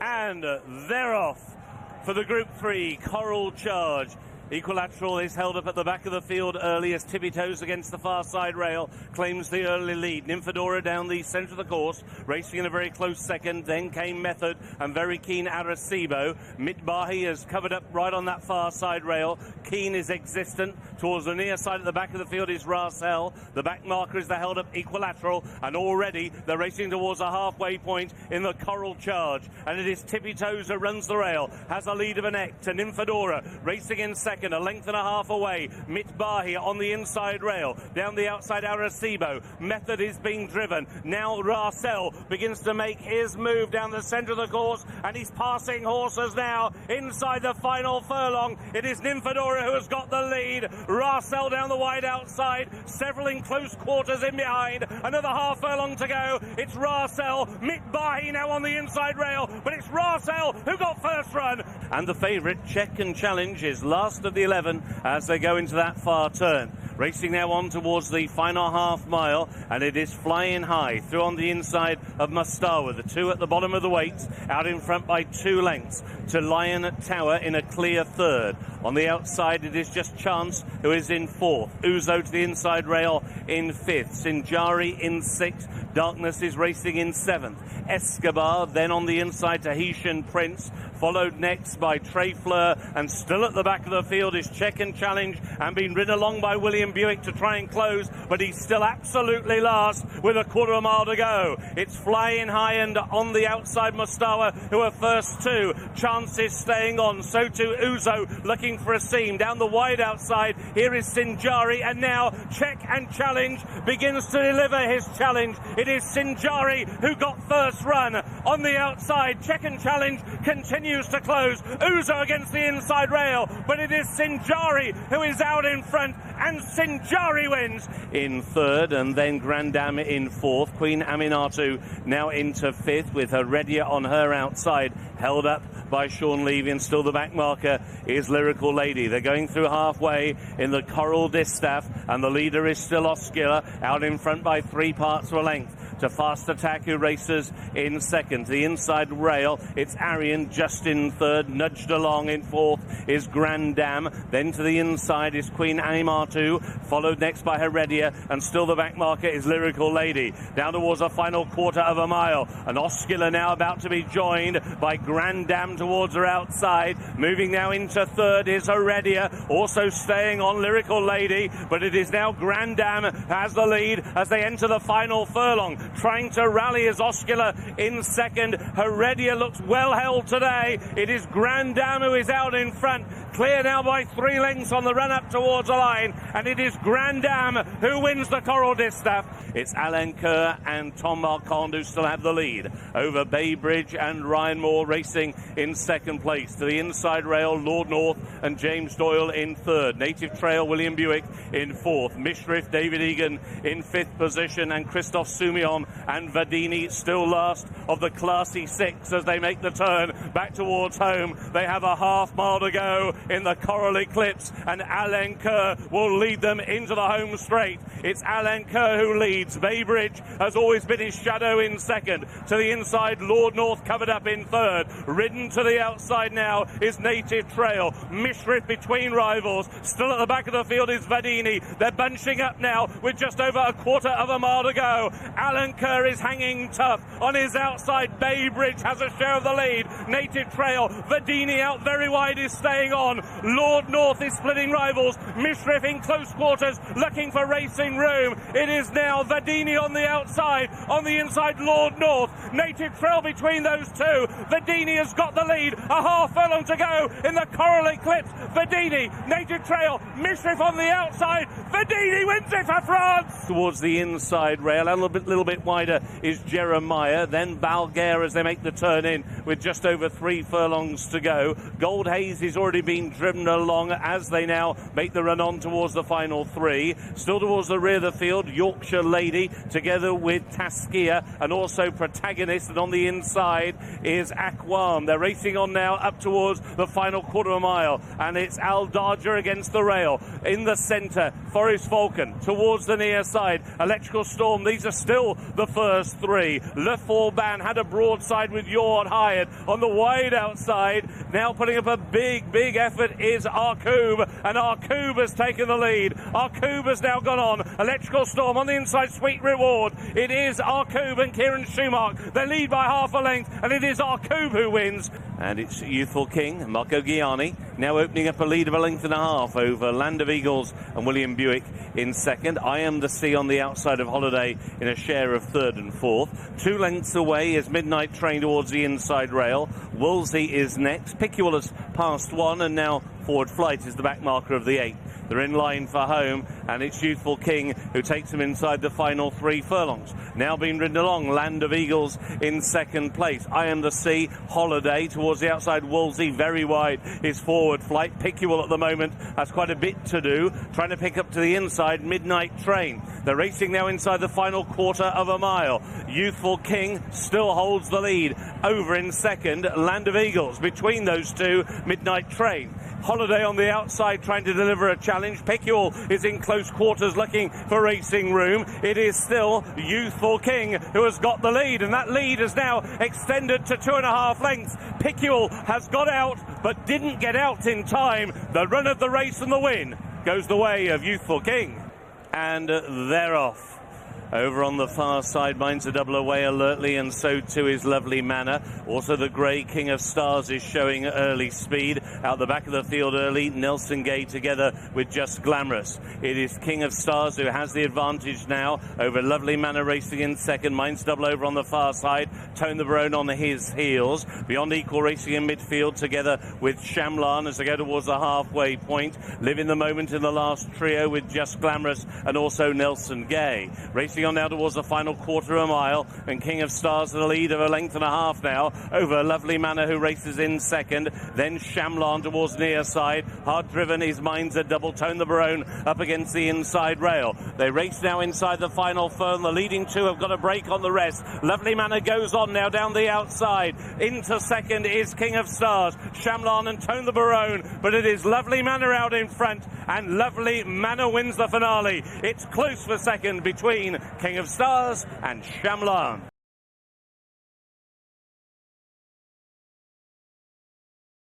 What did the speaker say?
And they're off for the Group 3 Coral Charge. Equilateral is held up at the back of the field early as Tippy Toes against the far side rail claims the early lead. Nymphadora down the centre of the course, racing in a very close second. Then came Method and very keen Arecibo. Mitbahi has covered up right on that far side rail. Keen is existent. Towards the near side at the back of the field is Rasel. The back marker is the held up Equilateral, and already they're racing towards a halfway point in the Coral Charge. And it is Tippy Toes who runs the rail, has a lead of an neck to Nymphadora, racing in second. A length and a half away. Mitbahi on the inside rail. Down the outside, Arecibo. Method is being driven. Now Rasel begins to make his move down the centre of the course, and he's passing horses now inside the final furlong. It is Nymphadora who has got the lead. Rasel down the wide outside. Several in close quarters in behind. Another half furlong to go. It's Rasel. Mitbahi now on the inside rail, but it's Rasel who got first run. And the favourite, Check and Challenge, is last of the 11 as they go into that far turn. Racing now on towards the final half mile, and it is Flying High through on the inside of Mustawa. The two at the bottom of the weights, out in front by 2 lengths to Lion Tower in a clear third. On the outside, it is just Chance who is in 4th. Uzo to the inside rail in 5th. Sinjari in 6th. Darkness is racing in 7th. Escobar then on the inside to Tahitian Prince, followed next by Trey Fleur, and still at the back of the field is Check and Challenge, and being ridden along by William Buick to try and close, but he's still absolutely last with a quarter of a mile to go. It's Flying High and on the outside Mustawa who are first 2. Chance is staying on, so too Uzo looking for a seam. Down the wide outside, here is Sinjari, and now Check and Challenge begins to deliver his challenge. It is Sinjari who got first run. On the outside, Check and Challenge continues to close. Uzo against the inside rail, but it is Sinjari who is out in front, and Sinjari wins in 3rd, and then Grandam in 4th. Queen Aminatu now into 5th with Heredia on her outside, held up by Sean Levy, and still the back marker is Lyrical Lady. They're going through halfway in the Coral Distaff, and the leader is still Oscula, out in front by 3 parts of a length to Fast Attack, who races in 2nd. The inside rail, it's Arian just in 3rd, nudged along in 4th is Grandam. Then to the inside is Queen Animatu, followed next by Heredia, and still the back marker is Lyrical Lady. Down towards a final quarter of a mile, and Oscula now about to be joined by Grandam towards her outside. Moving now into 3rd is Heredia, also staying on Lyrical Lady, but it is now Grandam has the lead as they enter the final furlong. Trying to rally is Oscula in 2nd. Heredia looks well held today. It is Grandam who is out in front, clear now by 3 lengths on the run up towards the line, and it is Grandam who wins the Coral Distaff. It's Alan Kerr and Tom Marquand who still have the lead over Baybridge and Ryan Moore racing in 2nd place. To the inside rail, Lord North and James Doyle in 3rd. Native Trail, William Buick in 4th. Mishriff, David Egan in 5th position, and Christoph Sumion and Vadini still last of the Classy 6 as they make the turn back towards home. They have a half mile to go in the Coral-Eclipse, and Alan Kerr will lead them into the home straight. It's Alan Kerr who leads. Baybridge has always been his shadow in 2nd. To the inside, Lord North covered up in 3rd. Ridden to the outside now is Native Trail. Mishriff between rivals. Still at the back of the field is Vadini. They're bunching up now with just over a quarter of a mile to go. Alan Kerr is hanging tough on his outside. Baybridge has a share of the lead. Native Trail, Vadini out very wide is staying on. Lord North is splitting rivals. Mishriff in close quarters looking for racing room. It is now Vadini on the outside. On the inside, Lord North. Native Trail between those two. Vadini has got the lead. A half furlong to go in the Coral-Eclipse. Vadini, Native Trail, Mishriff on the outside. Vadini wins it for France. Towards the inside rail, a little bit wider is Jeremiah. Then Balgair as they make the turn in with just over 3 furlongs to go. Gold Haze has already been driven along as they now make the run on towards the final. final three. Still towards the rear of the field, Yorkshire Lady together with Taskia and also Protagonist, and on the inside is Aquam. They're racing on now up towards the final quarter of a mile, and it's Al Darja against the rail. In the centre, Forest Falcon towards the near side, Electrical Storm. These are still the first three. Le Forban had a broadside with Yord Hired on the wide outside. Now putting up a big effort is Arcube, and Arcube has taken the lead. Arcube has now gone on. Electrical Storm on the inside, Sweet Reward. It is Arcube and Kieran Schumacher. They lead by half a length, and it is Arcube who wins. And it's Youthful King, Marco Gianni, now opening up a lead of a length and a half over Land of Eagles and William Buick in second. I Am the Sea on the outside of Holiday in a share of third and fourth. 2 lengths away is Midnight Train towards the inside rail. Wolsey is next. Picule has passed one, and now Forward Flight is the back marker of the 8th. They're in line for home, and it's Youthful King who takes them inside the final 3 furlongs. Now being ridden along, Land of Eagles in second place. I Am the Sea, Holiday towards the outside. Wolsey very wide is Forward Flight. Picule at the moment has quite a bit to do, trying to pick up to the inside. Midnight Train. They're racing now inside the final quarter of a mile. Youthful King still holds the lead. Over in second, Land of Eagles. Between those two, Midnight Train. Holiday on the outside trying to deliver a challenge. Picule is in close quarters looking for racing room. It is still Youthful King who has got the lead, and that lead is now extended to 2.5 lengths. Picule has got out but didn't get out in time. The run of the race and the win goes the way of Youthful King. And they're off. Over on the far side, Minds a Double away alertly, and so too is Lovely Manor. Also the grey King of Stars is showing early speed. Out the back of the field early, Nelson Gay together with Just Glamorous. It is King of Stars who has the advantage now over Lovely Manor racing in second. Minds a Double over on the far side. Tone the Barone on his heels. Beyond Equal racing in midfield together with Shamlan as they go towards the halfway point. Live in the Moment in the last trio with Just Glamorous and also Nelson Gay. Racing on now towards the final quarter of a mile, and King of Stars in the lead of a length and a half now over Lovely Manor who races in second. Then Shamlan towards near side. Hard driven is Minds a Double. Tone the Barone up against the inside rail. They race now inside the final furlong. The leading two have got a break on the rest. Lovely Manor goes on now down the outside. Into second is King of Stars, Shamlan and Tone the Barone, but it is Lovely Manor out in front, and Lovely Manor wins the finale. It's close for second between King of Stars and Shamlan.